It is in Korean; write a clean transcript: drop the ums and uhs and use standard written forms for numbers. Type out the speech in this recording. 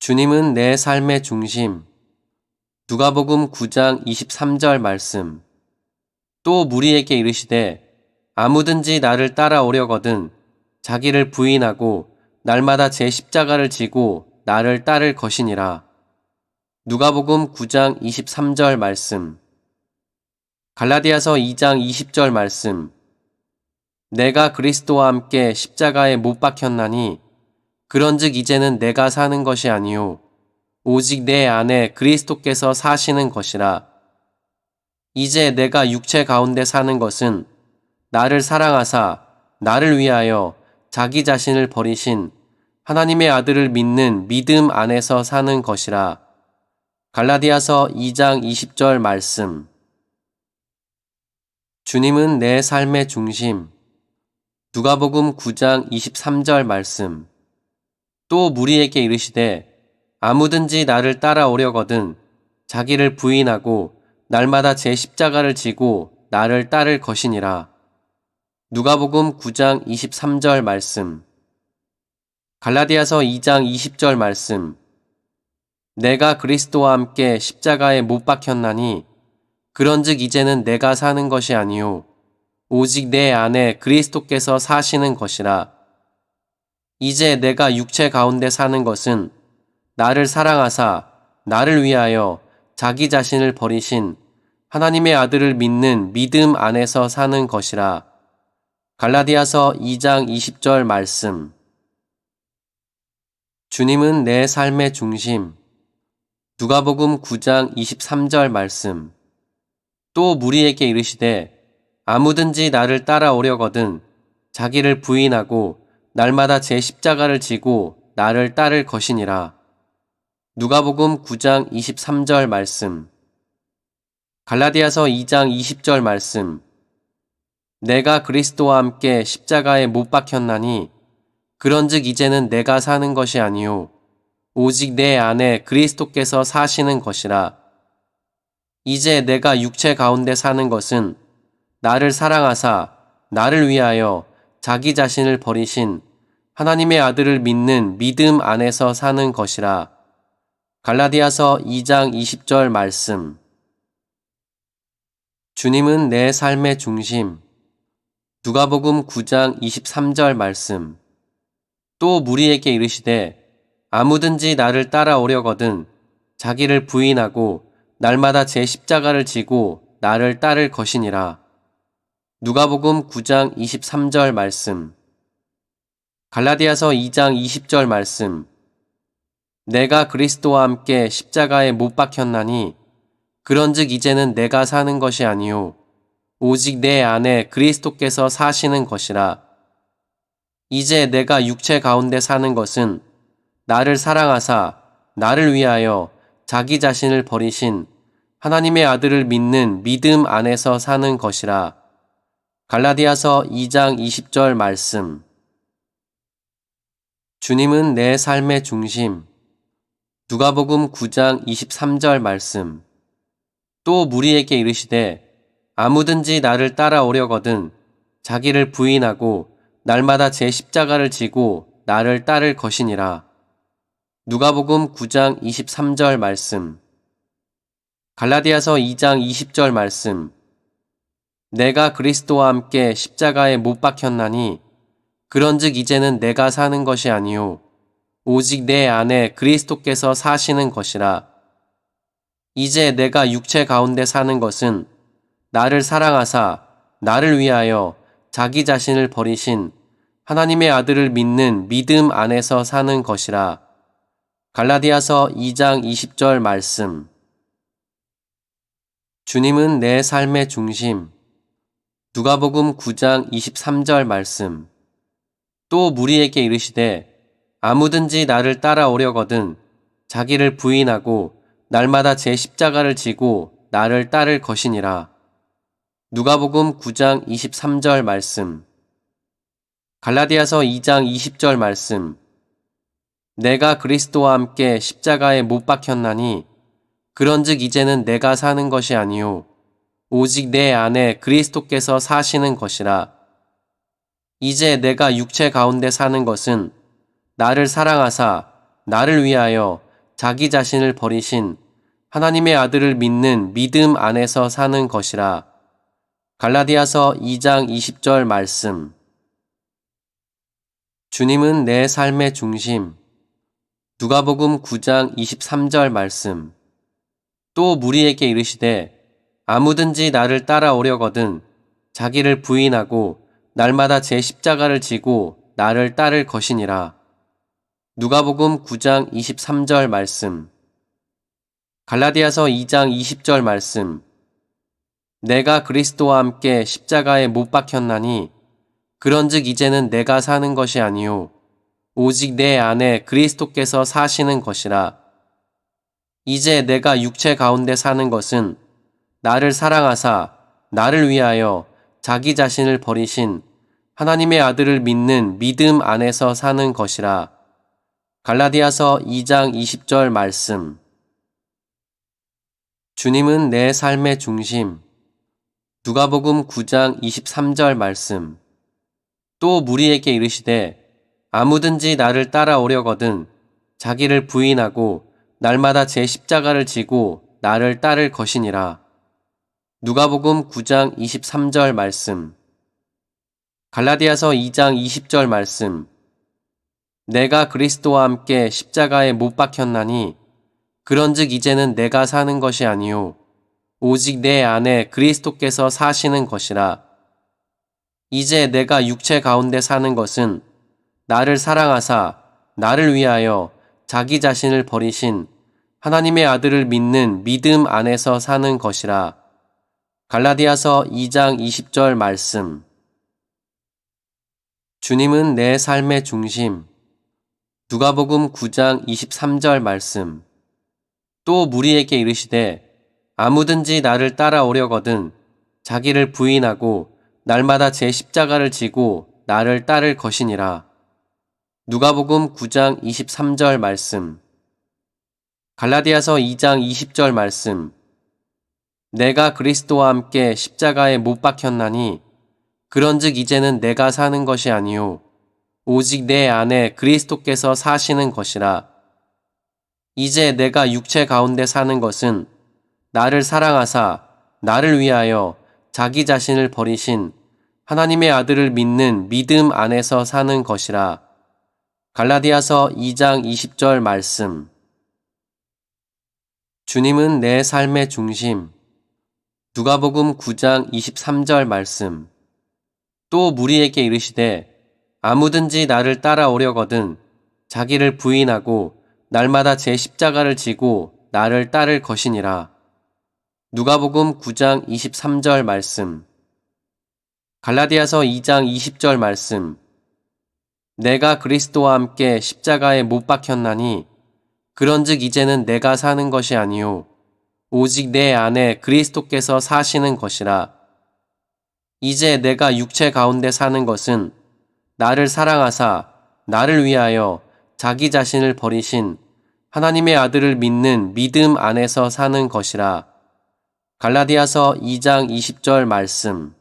주님은 내 삶의 중심. 누가복음 9장 23절 말씀. 또 무리에게 이르시되 아무든지 나를 따라오려거든 자기를 부인하고 날마다 제 십자가를 지고 나를 따를 것이니라. 누가복음 9장 23절 말씀. 갈라디아서 2장 20절 말씀. 내가 그리스도와 함께 십자가에 못 박혔나니 그런즉 이제는 내가 사는 것이 아니요 오직 내 안에 그리스도께서 사시는 것이라. 이제 내가 육체 가운데 사는 것은 나를 사랑하사 나를 위하여 자기 자신을 버리신 하나님의 아들을 믿는 믿음 안에서 사는 것이라. 갈라디아서 2장 20절 말씀. 주님은 내 삶의 중심. 누가복음 9장 23절 말씀. 또 무리에게 이르시되 아무든지 나를 따라오려거든 자기를 부인하고 날마다 제 십자가를 지고 나를 따를 것이니라. 누가복음 9장 23절 말씀. 갈라디아서 2장 20절 말씀. 내가 그리스도와 함께 십자가에 못 박혔나니 그런즉 이제는 내가 사는 것이 아니요 오직 내 안에 그리스도께서 사시는 것이라. 이제 내가 육체 가운데 사는 것은 나를 사랑하사 나를 위하여 자기 자신을 버리신 하나님의 아들을 믿는 믿음 안에서 사는 것이라. 갈라디아서 2장 20절 말씀. 주님은 내 삶의 중심. 누가복음 9장 23절 말씀. 또 무리에게 이르시되 아무든지 나를 따라오려거든 자기를 부인하고 날마다 제 십자가를 지고 나를 따를 것이니라. 누가복음 9장 23절 말씀. 갈라디아서 2장 20절 말씀. 내가 그리스도와 함께 십자가에 못 박혔나니 그런즉 이제는 내가 사는 것이 아니요 오직 내 안에 그리스도께서 사시는 것이라. 이제 내가 육체 가운데 사는 것은 나를 사랑하사 나를 위하여 자기 자신을 버리신 하나님의 아들을 믿는 믿음 안에서 사는 것이라. 갈라디아서 2장 20절 말씀. 주님은 내 삶의 중심. 누가복음 9장 23절 말씀. 또 무리에게 이르시되 아무든지 나를 따라오려거든 자기를 부인하고 날마다 제 십자가를 지고 나를 따를 것이니라. 누가복음 9장 23절 말씀. 갈라디아서 2장 20절 말씀. 내가 그리스도와 함께 십자가에 못 박혔나니 그런즉 이제는 내가 사는 것이 아니요 오직 내 안에 그리스도께서 사시는 것이라. 이제 내가 육체 가운데 사는 것은 나를 사랑하사 나를 위하여 자기 자신을 버리신 하나님의 아들을 믿는 믿음 안에서 사는 것이라. 갈라디아서 2장 20절 말씀. 주님은 내 삶의 중심. 누가복음 9장 23절 말씀. 또 무리에게 이르시되 아무든지 나를 따라오려거든 자기를 부인하고 날마다 제 십자가를 지고 나를 따를 것이니라. 누가복음 9장 23절 말씀. 갈라디아서 2장 20절 말씀. 내가 그리스도와 함께 십자가에 못 박혔나니 그런즉 이제는 내가 사는 것이 아니요 오직 내 안에 그리스도께서 사시는 것이라. 이제 내가 육체 가운데 사는 것은 나를 사랑하사 나를 위하여 자기 자신을 버리신 하나님의 아들을 믿는 믿음 안에서 사는 것이라. 갈라디아서 2장 20절 말씀. 주님은 내 삶의 중심. 누가복음 9장 23절 말씀. 또 무리에게 이르시되 아무든지 나를 따라오려거든 자기를 부인하고 날마다 제 십자가를 지고 나를 따를 것이니라. 누가복음 9장 23절 말씀. 갈라디아서 2장 20절 말씀. 내가 그리스도와 함께 십자가에 못 박혔나니 그런즉 이제는 내가 사는 것이 아니요 오직 내 안에 그리스도께서 사시는 것이라. 이제 내가 육체 가운데 사는 것은 나를 사랑하사 나를 위하여 자기 자신을 버리신 하나님의 아들을 믿는 믿음 안에서 사는 것이라. 갈라디아서 2장 20절 말씀. 주님은 내 삶의 중심. 누가복음 9장 23절 말씀. 또 무리에게 이르시되 아무든지 나를 따라오려거든 자기를 부인하고 날마다 제 십자가를 지고 나를 따를 것이니라. 누가복음 9장 23절 말씀. 갈라디아서 2장 20절 말씀. 내가 그리스도와 함께 십자가에 못 박혔나니 그런즉 이제는 내가 사는 것이 아니요 오직 내 안에 그리스도께서 사시는 것이라. 이제 내가 육체 가운데 사는 것은 나를 사랑하사 나를 위하여 자기 자신을 버리신 하나님의 아들을 믿는 믿음 안에서 사는 것이라. 갈라디아서 2장 20절 말씀. 주님은 내 삶의 중심. 누가복음 9장 23절 말씀. 또 무리에게 이르시되 아무든지 나를 따라오려거든 자기를 부인하고 날마다 제 십자가를 지고 나를 따를 것이니라. 누가복음 9장 23절 말씀. 갈라디아서 2장 20절 말씀. 내가 그리스도와 함께 십자가에 못 박혔나니 그런즉 이제는 내가 사는 것이 아니요 오직 내 안에 그리스도께서 사시는 것이라. 이제 내가 육체 가운데 사는 것은 나를 사랑하사 나를 위하여 자기 자신을 버리신 하나님의 아들을 믿는 믿음 안에서 사는 것이라. 갈라디아서 2장 20절 말씀. 주님은 내 삶의 중심. 누가복음 9장 23절 말씀. 또 무리에게 이르시되 아무든지 나를 따라오려거든 자기를 부인하고 날마다 제 십자가를 지고 나를 따를 것이니라. 누가복음 9장 23절 말씀. 갈라디아서 2장 20절 말씀. 내가 그리스도와 함께 십자가에 못 박혔나니 그런즉 이제는 내가 사는 것이 아니요 오직 내 안에 그리스도께서 사시는 것이라. 이제 내가 육체 가운데 사는 것은 나를 사랑하사 나를 위하여 자기 자신을 버리신 하나님의 아들을 믿는 믿음 안에서 사는 것이라. 갈라디아서 2장 20절 말씀. 주님은 내 삶의 중심. 누가복음 9장 23절 말씀. 또 무리에게 이르시되 아무든지 나를 따라오려거든 자기를 부인하고 날마다 제 십자가를 지고 나를 따를 것이니라. 누가복음 9장 23절 말씀. 갈라디아서 2장 20절 말씀. 내가 그리스도와 함께 십자가에 못 박혔나니 그런즉 이제는 내가 사는 것이 아니요 오직 내 안에 그리스도께서 사시는 것이라. 이제 내가 육체 가운데 사는 것은 나를 사랑하사 나를 위하여 자기 자신을 버리신 하나님의 아들을 믿는 믿음 안에서 사는 것이라. 갈라디아서 2장 20절 말씀.